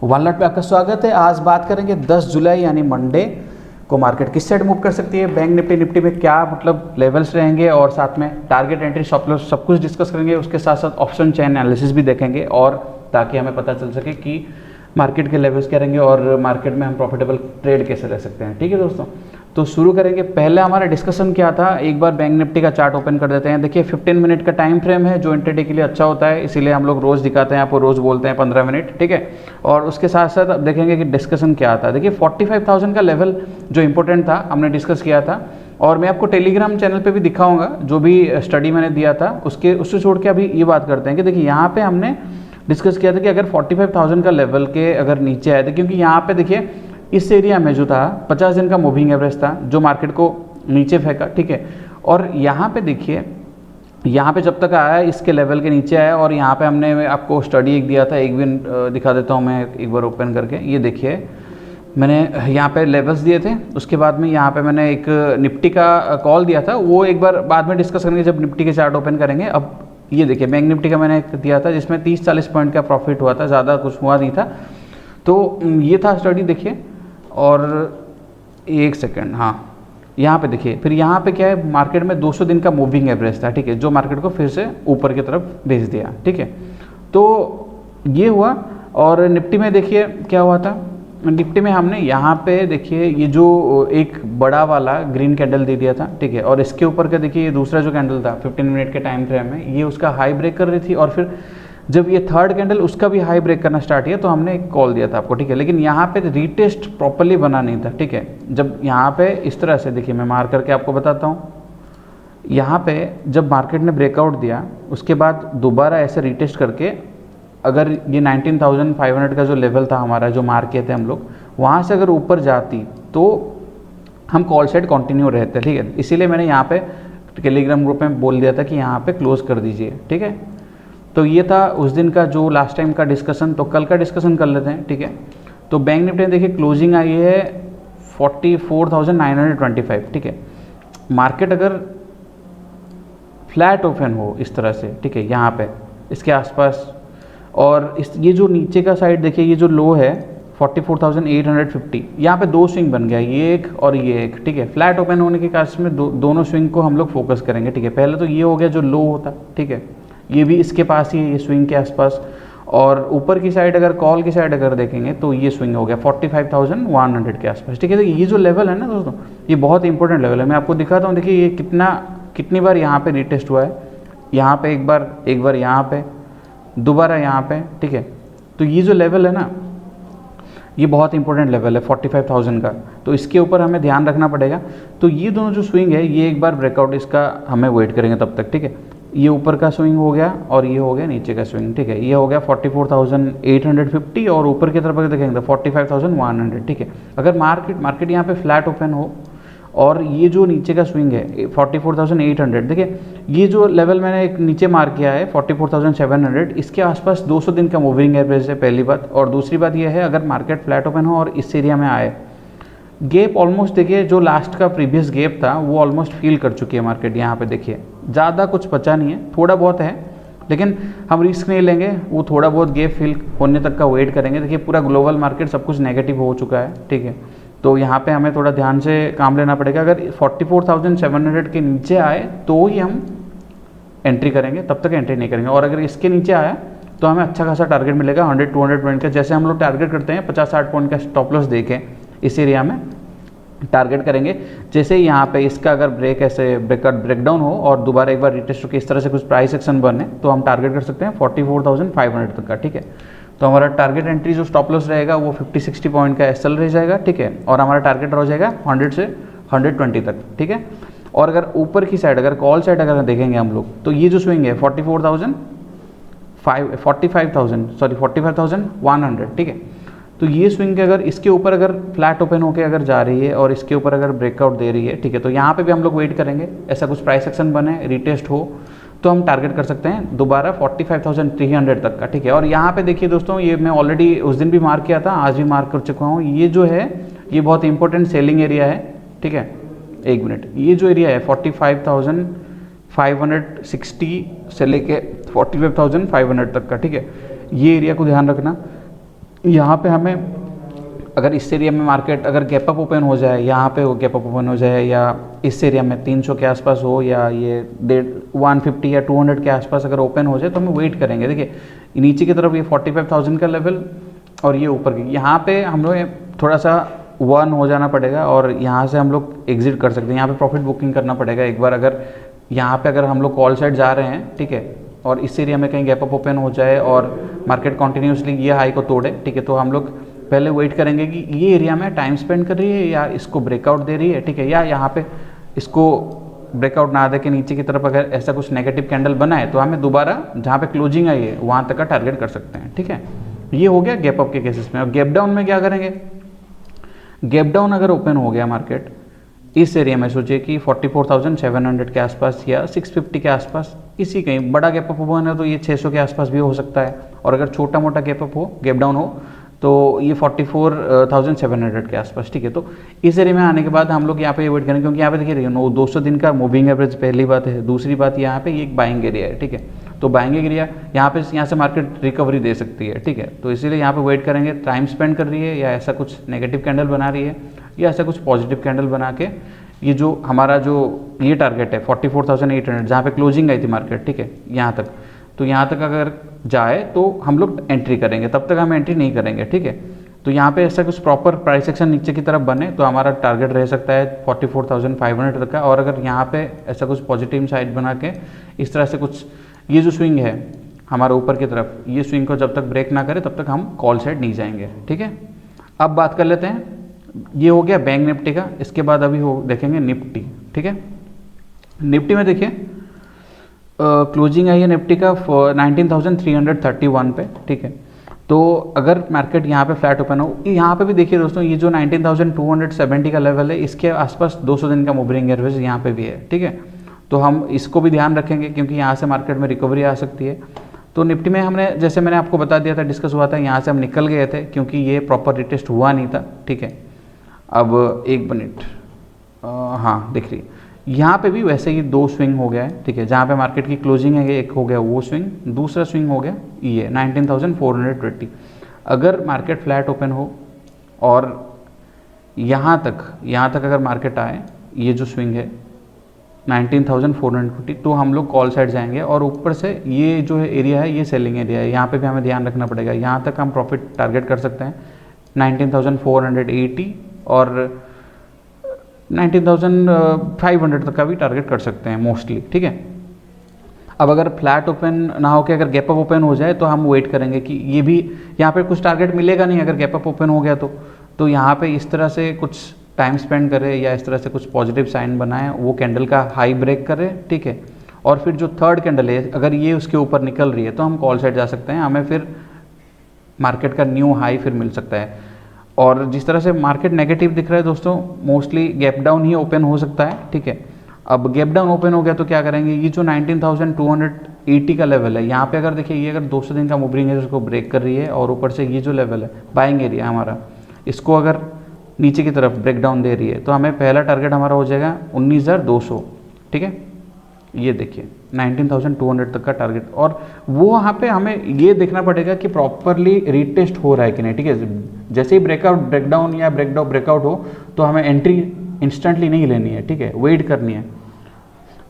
One lot पे आपका स्वागत है। आज बात करेंगे 10 जुलाई यानी मंडे को मार्केट किस साइड मूव कर सकती है, बैंक निफ्टी में क्या मतलब लेवल्स रहेंगे और साथ में टारगेट एंट्री स्टॉप लॉस सब कुछ डिस्कस करेंगे। उसके साथ साथ ऑप्शन चेन एनालिसिस भी देखेंगे और ताकि हमें पता चल सके कि मार्केट के लेवल्स क्या रहेंगे और मार्केट में हम प्रॉफिटेबल ट्रेड कैसे ले सकते हैं। ठीक है दोस्तों, तो शुरू करेंगे। पहले हमारा डिस्कशन क्या था, एक बार बैंक निफ्टी का चार्ट ओपन कर देते हैं। देखिए 15 मिनट का टाइम फ्रेम है जो इंट्राडे के लिए अच्छा होता है, इसीलिए हम लोग रोज़ दिखाते हैं, आपको रोज़ बोलते हैं 15 मिनट। ठीक है, और उसके साथ साथ अब देखेंगे कि डिस्कशन क्या आता है। देखिए 45,000 का लेवल जो इंपॉर्टेंट था हमने डिस्कस किया था और मैं आपको टेलीग्राम चैनल पे भी दिखाऊंगा जो भी स्टडी मैंने दिया था उससे छोड़ के अभी ये बात करते हैं कि देखिए यहाँ पे हमने डिस्कस किया था कि अगर 45,000 का लेवल के अगर नीचे आए थे, क्योंकि यहाँ पे देखिए इस एरिया में जो था 50 दिन का मूविंग एवरेज था जो मार्केट को नीचे फेंका। ठीक है, और यहाँ पे देखिए यहाँ पे जब तक आया इसके लेवल के नीचे आया और यहाँ पे हमने आपको स्टडी एक दिया था, एक भी दिखा देता हूँ मैं एक बार ओपन करके। ये देखिए मैंने यहाँ पे लेवल्स दिए थे, उसके बाद में यहाँ पे मैंने एक निफ्टी का कॉल दिया था, वो एक बार बाद में डिस्कस करेंगे जब निफ्टी के चार्ट ओपन करेंगे। अब ये देखिए बैंक निफ्टी का मैंने एक दिया था जिसमें 30-40 पॉइंट का प्रॉफिट हुआ था, ज़्यादा कुछ हुआ नहीं था। तो ये था स्टडी देखिए, और एक सेकेंड, हाँ यहाँ पे देखिए फिर यहाँ पे क्या है, मार्केट में 200 दिन का मूविंग एवरेज था। ठीक है, जो मार्केट को फिर से ऊपर की तरफ भेज दिया। ठीक है, तो ये हुआ। और निफ्टी में देखिए क्या हुआ था, निफ्टी में हमने यहाँ पे देखिए ये जो एक बड़ा वाला ग्रीन कैंडल दे दिया था। ठीक है, और इसके ऊपर का देखिए ये दूसरा जो कैंडल था 15 मिनट के टाइम फ्रेम में, ये उसका हाई ब्रेक कर रही थी और फिर जब ये थर्ड कैंडल उसका भी हाई ब्रेक करना स्टार्ट किया तो हमने एक कॉल दिया था आपको। ठीक है, लेकिन यहाँ पे रीटेस्ट प्रॉपर्ली बना नहीं था। ठीक है, जब यहाँ पे इस तरह से देखिए मैं मार करके आपको बताता हूँ, यहाँ पे जब मार्केट ने ब्रेकआउट दिया उसके बाद दोबारा ऐसे रीटेस्ट करके अगर ये 19,500 का जो लेवल था हमारा जो मार किए थे हम लोग, वहाँ से अगर ऊपर जाती तो हम कॉल साइड कंटिन्यू रहते। ठीक है, इसीलिए मैंने यहाँ पे टेलीग्राम ग्रुप में बोल दिया था कि यहाँ पे क्लोज कर दीजिए। ठीक है, तो ये था उस दिन का जो लास्ट टाइम का डिस्कशन। तो कल का डिस्कशन कर लेते हैं। ठीक है, तो बैंक निफ्टी देखिए क्लोजिंग आई है 44,925। ठीक है, मार्केट अगर फ्लैट ओपन हो इस तरह से, ठीक है, यहाँ पे इसके आसपास, और ये जो नीचे का साइड देखिए ये जो लो है 44,850, यहाँ पे दो स्विंग बन गया, ये एक और ये एक। ठीक है, फ्लैट ओपन होने के केस में दोनों स्विंग को हम लोग फोकस करेंगे। ठीक है, पहले तो ये हो गया जो लो होता। ठीक है, ये भी इसके पास ही है, ये स्विंग के आसपास, और ऊपर की साइड अगर कॉल की साइड अगर देखेंगे तो ये स्विंग हो गया 45,100 के आसपास। ठीक है, ये जो लेवल है ना दोस्तों, ये बहुत इंपॉर्टेंट लेवल है। मैं आपको दिखाता हूँ, देखिए ये कितनी बार यहाँ पे रिटेस्ट हुआ है, यहाँ पे एक बार यहाँ पे, दोबारा यहाँ पे। ठीक है, तो ये जो लेवल है ना ये बहुत इंपॉर्टेंट लेवल है 45,000 का, तो इसके ऊपर हमें ध्यान रखना पड़ेगा। तो ये दोनों जो स्विंग है ये एक बार ब्रेकआउट इसका हमें वेट करेंगे तब तक। ठीक है, ये ऊपर का स्विंग हो गया और ये हो गया नीचे का स्विंग। ठीक है, ये हो गया 44,850 और ऊपर की तरफ अगर देखेंगे तो 45,100। ठीक है, अगर मार्केट यहाँ पे फ्लैट ओपन हो और ये जो नीचे का स्विंग है 44,800, देखिए ये जो लेवल मैंने एक नीचे मार्क किया है 44,700, इसके आसपास 200 दिन का मूविंग एवरेज है, पहली बात। और दूसरी बात ये है अगर मार्केट फ्लैट ओपन हो और इस एरिया में आए, गैप ऑलमोस्ट देखिए जो लास्ट का प्रीवियस गैप था वो ऑलमोस्ट फील कर चुकी है मार्केट। यहाँ पे देखिए ज़्यादा कुछ बचा नहीं है, थोड़ा बहुत है, लेकिन हम रिस्क नहीं लेंगे, वो थोड़ा बहुत गैप फील होने तक का वेट करेंगे। देखिए पूरा ग्लोबल मार्केट सब कुछ नेगेटिव हो चुका है। ठीक है, तो यहाँ पे हमें थोड़ा ध्यान से काम लेना पड़ेगा। अगर 44,700 के नीचे आए तो ही हम एंट्री करेंगे, तब तक एंट्री नहीं करेंगे। और अगर इसके नीचे आया तो हमें अच्छा खासा टारगेट मिलेगा 100-200 पॉइंट का, जैसे हम लोग टारगेट करते हैं 50-60 पॉइंट का स्टॉप लॉस देके इस एरिया में टारगेट करेंगे। जैसे ही यहाँ पे इसका अगर ब्रेकडाउन हो और दोबारा एक बार रिटेस्ट होकर इस तरह से कुछ प्राइस एक्शन बने तो हम टारगेट कर सकते हैं 44,500 तक का। ठीक है, तो हमारा टारगेट एंट्री जो स्टॉप लॉस रहेगा वो 50-60 पॉइंट का एसएल रह जाएगा। ठीक है, और हमारा टारगेट हो जाएगा 100 से 120 तक। ठीक है, और अगर ऊपर की साइड अगर कॉल साइड अगर देखेंगे हम लोग तो ये जो स्विंग है 45,100। ठीक है, तो ये स्विंग के अगर इसके ऊपर अगर फ्लैट ओपन होकर अगर जा रही है और इसके ऊपर अगर ब्रेकआउट दे रही है, ठीक है, तो यहाँ पे भी हम लोग वेट करेंगे, ऐसा कुछ प्राइस एक्शन बने, रिटेस्ट हो तो हम टारगेट कर सकते हैं दोबारा 45,300 तक का। ठीक है, और यहाँ पे देखिए दोस्तों ये मैं ऑलरेडी उस दिन भी मार्क किया था, आज भी मार्क कर चुका हूँ। ये जो है ये बहुत इंपॉर्टेंट सेलिंग एरिया है। ठीक है, एक मिनट, ये जो एरिया है 45,560 से लेके 45,500 तक का। ठीक है, ये एरिया को ध्यान रखना। यहाँ पे हमें अगर इस एरिया में मार्केट अगर गैप अप ओपन हो जाए, यहाँ पे वो गैप अप ओपन हो जाए, या इस एरिया में 300 के आसपास हो, या ये 150 या 200 के आसपास अगर ओपन हो जाए, तो हम वेट करेंगे। देखिए नीचे की तरफ ये 45,000 का लेवल और ये ऊपर की, यहाँ पे हम लोग थोड़ा सा 1 हो जाना पड़ेगा और यहाँ से हम लोग एग्जिट कर सकते हैं। यहाँ पे प्रॉफिट बुकिंग करना पड़ेगा एक बार। अगर यहाँ पे अगर हम लोग कॉल साइड जा रहे हैं, ठीक है, और इस एरिया में कहीं गैप अप ओपन हो जाए और मार्केट कॉन्टिन्यूसली ये हाई को तोड़े, ठीक है, तो हम लोग पहले वेट करेंगे कि ये एरिया में टाइम स्पेंड कर रही है या इसको ब्रेकआउट दे रही है, ठीक है, या यहाँ पे इसको ब्रेकआउट ना दे के नीचे की तरफ अगर ऐसा कुछ नेगेटिव कैंडल बनाए तो हमें दोबारा जहाँ पे क्लोजिंग आई है वहाँ तक का टारगेट कर सकते हैं, ठीक है। ये हो गया गैप अप के केसेस में। और गैप डाउन में क्या करेंगे? गैप डाउन अगर ओपन हो गया मार्केट इस एरिया में, सोचिए कि 44,700 के आसपास या 650 के आसपास, इसी कहीं बड़ा गैप अप ओपन है तो ये 600 के आसपास भी हो सकता है, और अगर छोटा मोटा गैप अप हो, गैप डाउन हो, तो ये 44,700 के आसपास, ठीक है। तो इस एरिया में आने के बाद हम लोग यहाँ पे वेट करेंगे, क्योंकि यहाँ पे देखिए 200 दिन का मूविंग एवरेज पहली बात है। दूसरी बात यहाँ पे ये एक बाइंग एरिया है, ठीक है, तो बाइंग एरिया यहाँ से मार्केट रिकवरी दे सकती है, ठीक है। तो इसीलिए यहाँ पे वेट करेंगे, टाइम स्पेंड कर रही है या ऐसा कुछ नेगेटिव कैंडल बना रही है या ऐसा कुछ पॉजिटिव कैंडल बना के ये जो हमारा जो ये टारगेट है 44,800 जहाँ पे क्लोजिंग आई थी मार्केट, ठीक है, यहाँ तक, तो यहाँ तक अगर जाए तो हम लोग एंट्री करेंगे, तब तक हम एंट्री नहीं करेंगे, ठीक है। तो यहाँ पे ऐसा कुछ प्रॉपर प्राइस एक्शन नीचे की तरफ बने तो हमारा टारगेट रह सकता है 44,500 तक का। और अगर यहाँ पे ऐसा कुछ पॉजिटिव साइड बना के इस तरह से कुछ ये जो स्विंग है हमारा ऊपर की तरफ, ये स्विंग को जब तक ब्रेक ना करे तब तक हम कॉल साइड नहीं जाएंगे, ठीक है। अब बात कर लेते हैं, ये हो गया बैंक निफ्टी का। इसके बाद अभी देखेंगे निफ्टी, ठीक है। निफ्टी में देखिए क्लोजिंग आई है निफ्टी का 19,331 पे, ठीक है। तो अगर मार्केट यहाँ पे फ्लैट ओपन हो, यहाँ पे भी देखिए दोस्तों, ये जो 19,270 का लेवल है इसके आसपास 200 दिन का मूविंग एवरेज यहाँ पे भी है, ठीक है। तो हम इसको भी ध्यान रखेंगे क्योंकि यहाँ से मार्केट में रिकवरी आ सकती है। तो निफ्टी में हमने, जैसे मैंने आपको बता दिया था, डिस्कस हुआ था, यहाँ से हम निकल गए थे क्योंकि ये प्रॉपर रिटेस्ट हुआ नहीं था, ठीक है। अब एक मिनट, हाँ दिख रही, यहाँ पे भी वैसे ही 2 स्विंग हो गया है, ठीक है। जहाँ पे मार्केट की क्लोजिंग है एक हो गया वो स्विंग, दूसरा स्विंग हो गया ये 19,420। अगर मार्केट फ्लैट ओपन हो और यहाँ तक अगर मार्केट आए, ये जो स्विंग है 19,450, तो हम लोग कॉल साइड जाएंगे। और ऊपर से ये जो एरिया है ये सेलिंग एरिया है, यहाँ पे भी हमें ध्यान रखना पड़ेगा। यहाँ तक हम प्रॉफिट टारगेट कर सकते हैं 19,480 और 19,500 तक का भी टारगेट कर सकते हैं मोस्टली, ठीक है। अब अगर फ्लैट ओपन ना हो के अगर गैप अप ओपन हो जाए तो हम वेट करेंगे कि ये भी यहाँ पे कुछ टारगेट मिलेगा नहीं अगर गैप अप ओपन हो गया तो यहाँ पे इस तरह से कुछ टाइम स्पेंड करे या इस तरह से कुछ पॉजिटिव साइन बनाए, वो कैंडल का हाई ब्रेक करे, ठीक है। और फिर जो थर्ड कैंडल है अगर ये उसके ऊपर निकल रही है तो हम कॉल साइड जा सकते हैं, हमें फिर मार्केट का न्यू हाई फिर मिल सकता है। और जिस तरह से मार्केट नेगेटिव दिख रहा है दोस्तों, मोस्टली गैप डाउन ही ओपन हो सकता है, ठीक है। अब गैप डाउन ओपन हो गया तो क्या करेंगे, ये जो 19,280 का लेवल है, यहाँ पे अगर देखिए ये अगर 200 दिन का मूविंग है उसको ब्रेक कर रही है और ऊपर से ये जो लेवल है बाइंग एरिया हमारा, इसको अगर नीचे की तरफ ब्रेक डाउन दे रही है तो हमें पहला टारगेट हमारा हो जाएगा 19,200, ठीक है। ये देखिए 19,200 तक का टारगेट, और वो वहाँ पे हमें ये देखना पड़ेगा कि प्रॉपरली रीटेस्ट हो रहा है कि नहीं, ठीक है। जैसे ही ब्रेकडाउन या ब्रेकआउट हो तो हमें एंट्री इंस्टेंटली नहीं लेनी है, ठीक है, वेट करनी है,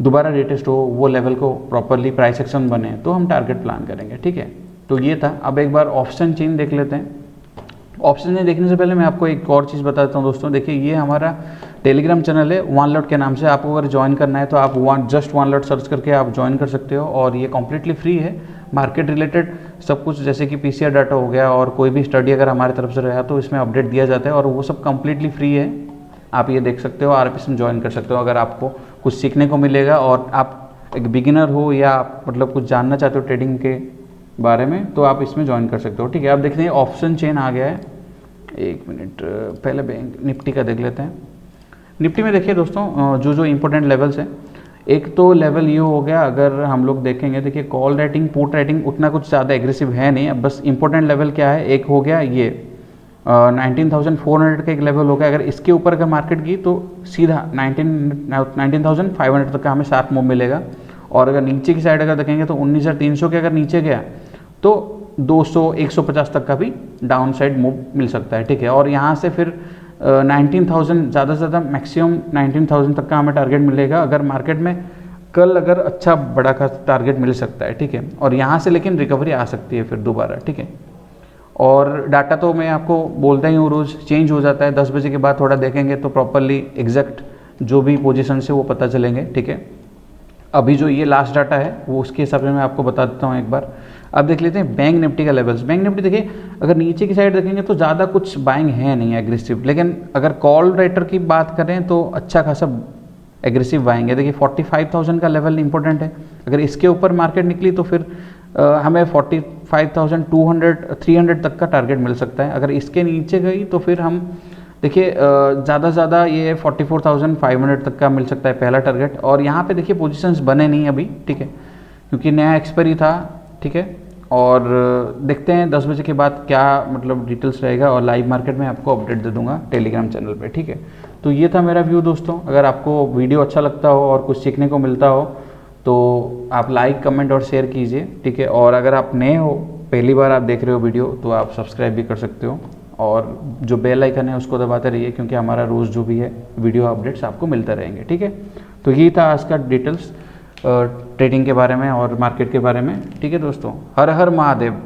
दोबारा रीटेस्ट हो, वो लेवल को प्रॉपरली प्राइस एक्शन बने तो हम टारगेट प्लान करेंगे, ठीक है। तो ये था। अब एक बार ऑप्शन चेन देख लेते हैं। ऑप्शन चेन देखने से पहले मैं आपको एक और चीज़ बता देता हूँ दोस्तों। देखिए ये हमारा टेलीग्राम चैनल है वन लॉट के नाम से, आपको अगर ज्वाइन करना है तो आप जस्ट वन लॉट सर्च करके आप ज्वाइन कर सकते हो, और ये कम्प्लीटली फ्री है। मार्केट रिलेटेड सब कुछ, जैसे कि पीसीआर डाटा हो गया और कोई भी स्टडी अगर हमारी तरफ से रहा तो इसमें अपडेट दिया जाता है, और वो सब कम्प्लीटली फ्री है। आप ये देख सकते हो, आरपीएस में ज्वाइन कर सकते हो अगर आपको कुछ सीखने को मिलेगा और आप एक बिगिनर हो या आप मतलब कुछ जानना चाहते हो ट्रेडिंग के बारे में, तो आप इसमें ज्वाइन कर सकते हो, ठीक है। आप देख लें ऑप्शन चेन आ गया है। एक मिनट, पहले बैंक निफ्टी का देख लेते हैं। निफ्टी में देखिए दोस्तों जो इंपॉर्टेंट लेवल्स हैं, एक तो लेवल ये हो गया, अगर हम लोग देखेंगे, देखिए कॉल राइटिंग पुट राइटिंग उतना कुछ ज़्यादा एग्रेसिव है नहीं। अब बस इंपॉर्टेंट लेवल क्या है, एक हो गया ये 19,400 का एक लेवल हो गया। अगर इसके ऊपर अगर मार्केट गई तो सीधा 19,500 तक का हमें शार्प मूव मिलेगा। और अगर नीचे की साइड अगर देखेंगे तो 19,300 के अगर नीचे गया तो 200 150 तक का भी डाउन साइड मूव मिल सकता है, ठीक है। और यहाँ से फिर 19,000 ज़्यादा से ज़्यादा मैक्सिमम 19,000 तक का हमें टारगेट मिलेगा अगर मार्केट में कल अगर अच्छा बड़ा खासा टारगेट मिल सकता है, ठीक है। और यहाँ से लेकिन रिकवरी आ सकती है फिर दोबारा, ठीक है। और डाटा तो मैं आपको बोलता ही हूँ रोज़ चेंज हो जाता है, 10 बजे के बाद थोड़ा देखेंगे तो प्रॉपरली एग्जैक्ट जो भी पोजीशन से वो पता चलेंगे, ठीक है। अभी जो ये लास्ट डाटा है वो उसके हिसाब से मैं आपको बता देता हूँ एक बार। अब देख लेते हैं बैंक निफ्टी का लेवल्स। बैंक निफ्टी देखिए अगर नीचे की साइड देखेंगे तो ज़्यादा कुछ बाइंग है नहीं एग्रेसिव, लेकिन अगर कॉल राइटर की बात करें तो अच्छा खासा एग्रेसिव बाइंग है। देखिए 45,000 का लेवल इंपॉर्टेंट है, अगर इसके ऊपर मार्केट निकली तो फिर हमें 45,200 300 तक का टारगेट मिल सकता है। अगर इसके नीचे गई तो फिर हम देखिए ज़्यादा से ज़्यादा ये 44,500 तक का मिल सकता है पहला टारगेट। और यहाँ पे देखिए पोजीशंस बने नहीं अभी, ठीक है, क्योंकि नया एक्सपायरी था, ठीक है। और देखते हैं 10 बजे के बाद क्या मतलब डिटेल्स रहेगा, और लाइव मार्केट में आपको अपडेट दे दूंगा टेलीग्राम चैनल पे, ठीक है। तो ये था मेरा व्यू दोस्तों। अगर आपको वीडियो अच्छा लगता हो और कुछ सीखने को मिलता हो तो आप लाइक कमेंट और शेयर कीजिए, ठीक है। और अगर आप नए हो, पहली बार आप देख रहे हो वीडियो, तो आप सब्सक्राइब भी कर सकते हो, और जो बेल आइकन है उसको दबाते रहिए, क्योंकि हमारा रोज़ जो भी है वीडियो अपडेट्स आपको मिलते रहेंगे, ठीक है। तो यही था आज का डिटेल्स ट्रेडिंग के बारे में और मार्केट के बारे में, ठीक है दोस्तों। हर हर महादेव।